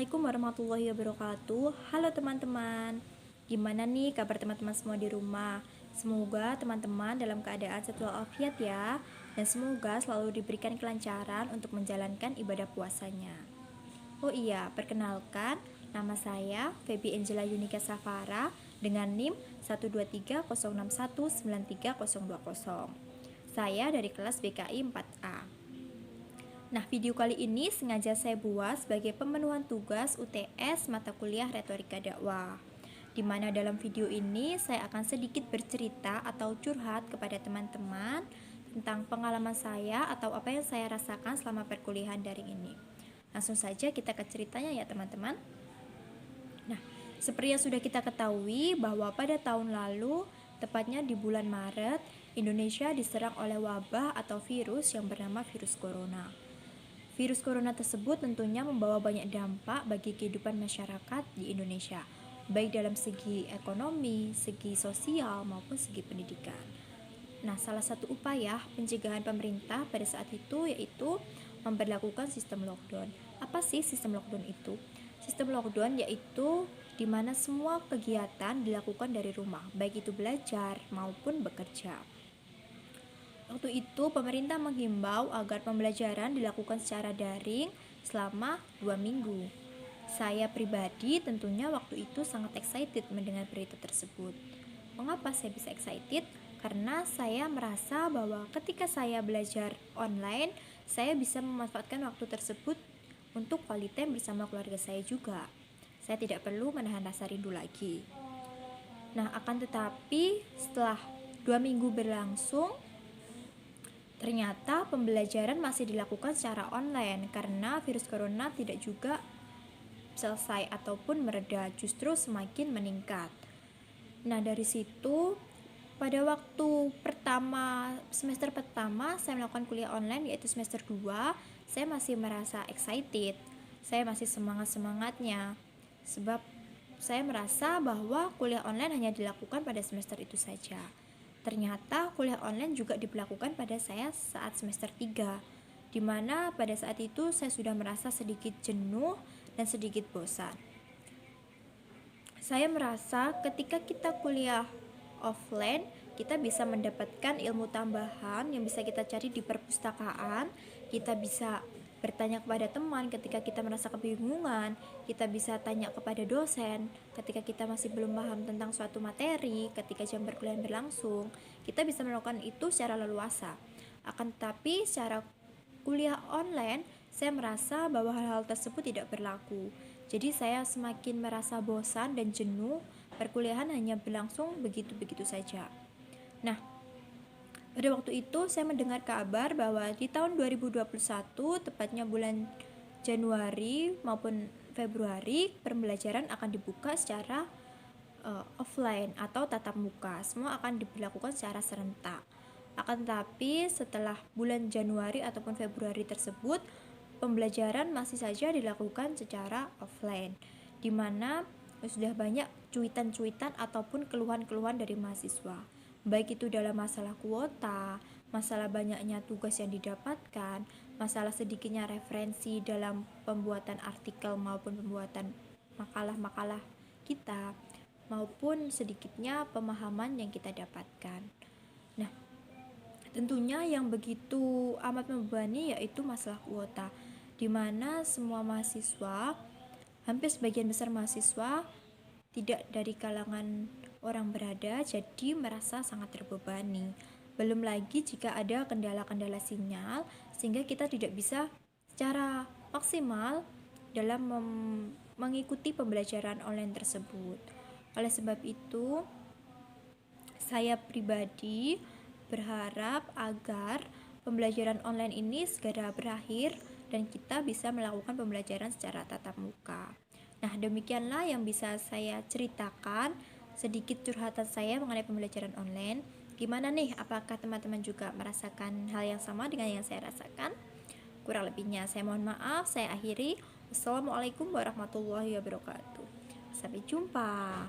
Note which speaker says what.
Speaker 1: Assalamualaikum warahmatullahi wabarakatuh. Halo teman-teman. Gimana nih kabar teman-teman semua di rumah? Semoga teman-teman dalam keadaan sehat walafiat ya. Dan semoga selalu diberikan kelancaran untuk menjalankan ibadah puasanya. Oh iya, perkenalkan, nama saya Feby Angela Yunika Safara dengan NIM 12306193020. Saya dari kelas BKI 4A. Nah, video kali ini sengaja saya buat sebagai pemenuhan tugas UTS mata kuliah Retorika Dakwah. Di mana dalam video ini saya akan sedikit bercerita atau curhat kepada teman-teman tentang pengalaman saya atau apa yang saya rasakan selama perkuliahan daring ini. Langsung saja kita ke ceritanya ya teman-teman. Nah, seperti yang sudah kita ketahui bahwa pada tahun lalu, tepatnya di bulan Maret, Indonesia diserang oleh wabah atau virus yang bernama virus corona. Virus corona tersebut tentunya membawa banyak dampak bagi kehidupan masyarakat di Indonesia, baik dalam segi ekonomi, segi sosial, maupun segi pendidikan. Nah, salah satu upaya pencegahan pemerintah pada saat itu yaitu memberlakukan sistem lockdown. Apa sih sistem lockdown itu? Sistem lockdown yaitu di mana semua kegiatan dilakukan dari rumah, baik itu belajar maupun bekerja. Waktu itu pemerintah menghimbau agar pembelajaran dilakukan secara daring selama 2 minggu. Saya pribadi tentunya waktu itu sangat excited mendengar berita tersebut. Mengapa saya bisa excited? Karena saya merasa bahwa ketika saya belajar online, saya bisa memanfaatkan waktu tersebut untuk quality time bersama keluarga saya juga. Saya tidak perlu menahan rasa rindu lagi. Nah, akan tetapi setelah 2 minggu berlangsung, ternyata pembelajaran masih dilakukan secara online karena virus corona tidak juga selesai ataupun mereda, justru semakin meningkat. Nah, dari situ pada waktu semester pertama saya melakukan kuliah online yaitu semester 2, saya masih merasa excited. Saya masih semangat-semangatnya sebab saya merasa bahwa kuliah online hanya dilakukan pada semester itu saja. Ternyata kuliah online juga diberlakukan pada saya saat semester 3, di mana pada saat itu saya sudah merasa sedikit jenuh dan sedikit bosan. Saya merasa ketika kita kuliah offline, kita bisa mendapatkan ilmu tambahan yang bisa kita cari di perpustakaan, kita bisa bertanya kepada teman ketika kita merasa kebingungan, kita bisa tanya kepada dosen ketika kita masih belum paham tentang suatu materi, ketika jam perkuliahan berlangsung, kita bisa melakukan itu secara leluasa. Akan tetapi secara kuliah online, saya merasa bahwa hal-hal tersebut tidak berlaku. Jadi saya semakin merasa bosan dan jenuh, perkuliahan hanya berlangsung begitu-begitu saja. Nah, pada waktu itu saya mendengar kabar bahwa di tahun 2021, tepatnya bulan Januari maupun Februari, pembelajaran akan dibuka secara offline atau tatap muka. Semua akan diberlakukan secara serentak. Akan tetapi setelah bulan Januari ataupun Februari tersebut, pembelajaran masih saja dilakukan secara offline, di mana sudah banyak cuitan-cuitan ataupun keluhan-keluhan dari mahasiswa, baik itu dalam masalah kuota, masalah banyaknya tugas yang didapatkan, masalah sedikitnya referensi dalam pembuatan artikel maupun pembuatan makalah-makalah kita, maupun sedikitnya pemahaman yang kita dapatkan. Nah, tentunya yang begitu amat membebani yaitu masalah kuota, di mana semua mahasiswa, hampir sebagian besar mahasiswa tidak dari kalangan orang berada, jadi merasa sangat terbebani. Belum lagi jika ada kendala-kendala sinyal, sehingga kita tidak bisa secara maksimal dalam mengikuti pembelajaran online tersebut. Oleh sebab itu, saya pribadi berharap agar pembelajaran online ini segera berakhir dan kita bisa melakukan pembelajaran secara tatap muka. Nah, demikianlah yang bisa saya ceritakan, sedikit curhatan saya mengenai pembelajaran online. Gimana nih, apakah teman-teman juga merasakan hal yang sama dengan yang saya rasakan? Kurang lebihnya saya mohon maaf, saya akhiri. Wassalamualaikum warahmatullahi wabarakatuh. Sampai jumpa.